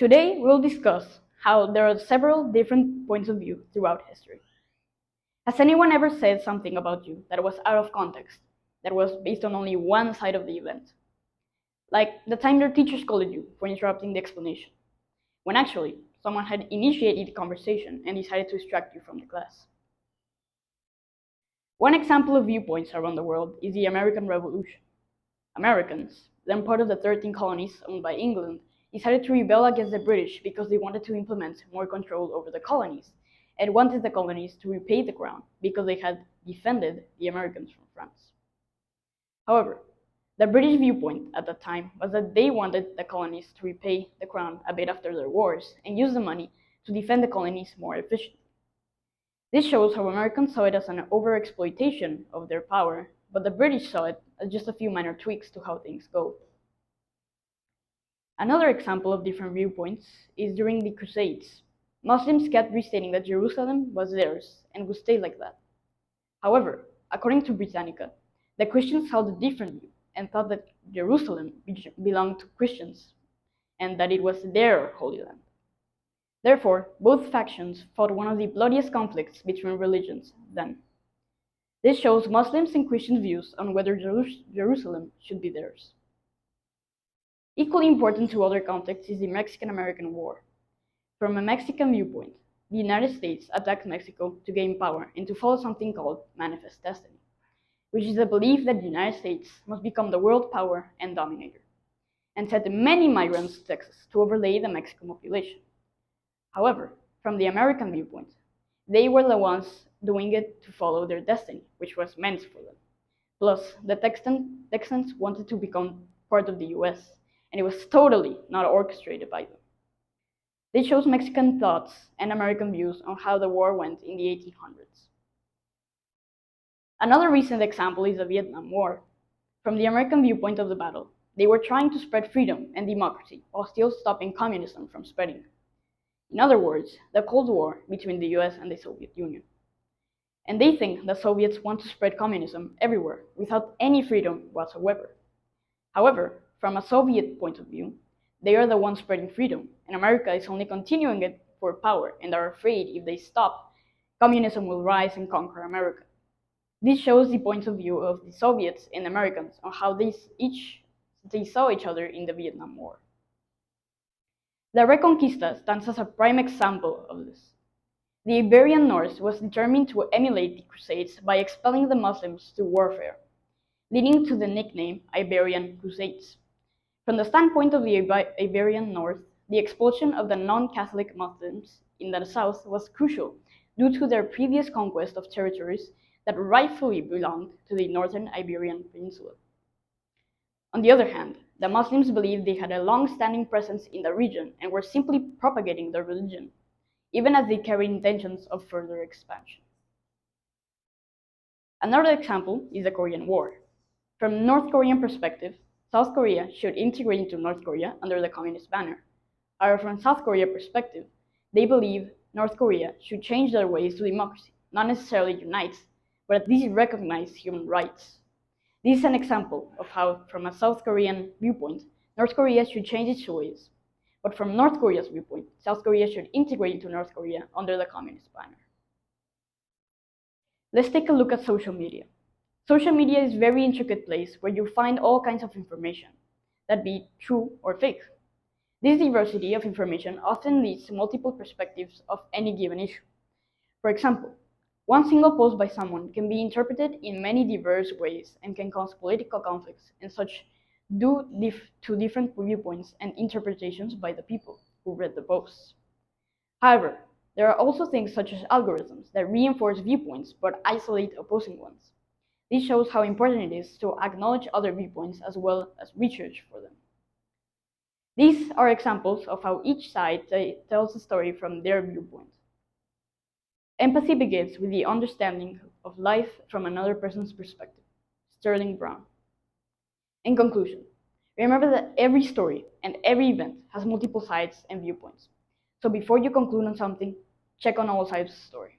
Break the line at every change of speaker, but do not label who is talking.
Today, we'll discuss how there are several different points of view throughout history. Has anyone ever said something about you that was out of context, that was based on only one side of the event? Like the time your teacher scolded you for interrupting the explanation, when actually someone had initiated the conversation and decided to distract you from the class. One example of viewpoints around the world is the American Revolution. Americans, then part of the 13 colonies owned by England, decided to rebel against the British because they wanted to implement more control over the colonies and wanted the colonies to repay the crown because they had defended the Americans from France. However, the British viewpoint at that time was that they wanted the colonies to repay the crown a bit after their wars and use the money to defend the colonies more efficiently. This shows how Americans saw it as an overexploitation of their power, but the British saw it as just a few minor tweaks to how things go. Another example of different viewpoints is during the Crusades. Muslims kept restating that Jerusalem was theirs and would stay like that. However, according to Britannica, the Christians held a different view and thought that Jerusalem belonged to Christians and that it was their holy land. Therefore, both factions fought one of the bloodiest conflicts between religions then. This shows Muslims and Christian views on whether Jerusalem should be theirs. Equally important to other conflicts is the Mexican-American War. From a Mexican viewpoint, the United States attacked Mexico to gain power and to follow something called manifest destiny, which is the belief that the United States must become the world power and dominator, and sent many migrants to Texas to overlay the Mexican population. However, from the American viewpoint, they were the ones doing it to follow their destiny, which was meant for them. Plus, the Texans wanted to become part of the US, and it was totally not orchestrated by them. This shows Mexican thoughts and American views on how the war went in the 1800s. Another recent example is the Vietnam War. From the American viewpoint of the battle, they were trying to spread freedom and democracy while still stopping communism from spreading. In other words, the Cold War between the US and the Soviet Union. And they think the Soviets want to spread communism everywhere without any freedom whatsoever. However, from a Soviet point of view, they are the ones spreading freedom, and America is only continuing it for power and are afraid if they stop, communism will rise and conquer America. This shows the points of view of the Soviets and Americans on how they saw each other in the Vietnam War. The Reconquista stands as a prime example of this. The Iberian North was determined to emulate the Crusades by expelling the Muslims through warfare, leading to the nickname Iberian Crusades. From the standpoint of the Iberian North, the expulsion of the non-Catholic Muslims in the south was crucial due to their previous conquest of territories that rightfully belonged to the northern Iberian Peninsula. On the other hand, the Muslims believed they had a long-standing presence in the region and were simply propagating their religion, even as they carried intentions of further expansion. Another example is the Korean War. From a North Korean perspective, South Korea should integrate into North Korea under the communist banner. However, from South Korea's perspective, they believe North Korea should change their ways to democracy, not necessarily unite, but at least recognize human rights. This is an example of how, from a South Korean viewpoint, North Korea should change its ways, but from North Korea's viewpoint, South Korea should integrate into North Korea under the communist banner. Let's take a look at social media. Social media is a very intricate place where you find all kinds of information, that be true or fake. This diversity of information often leads to multiple perspectives of any given issue. For example, one single post by someone can be interpreted in many diverse ways and can cause political conflicts and such due to different viewpoints and interpretations by the people who read the posts. However, there are also things such as algorithms that reinforce viewpoints but isolate opposing ones. This shows how important it is to acknowledge other viewpoints as well as research for them. These are examples of how each side tells a story from their viewpoint. Empathy begins with the understanding of life from another person's perspective. Sterling Brown. In conclusion, remember that every story and every event has multiple sides and viewpoints. So before you conclude on something, check on all sides of the story.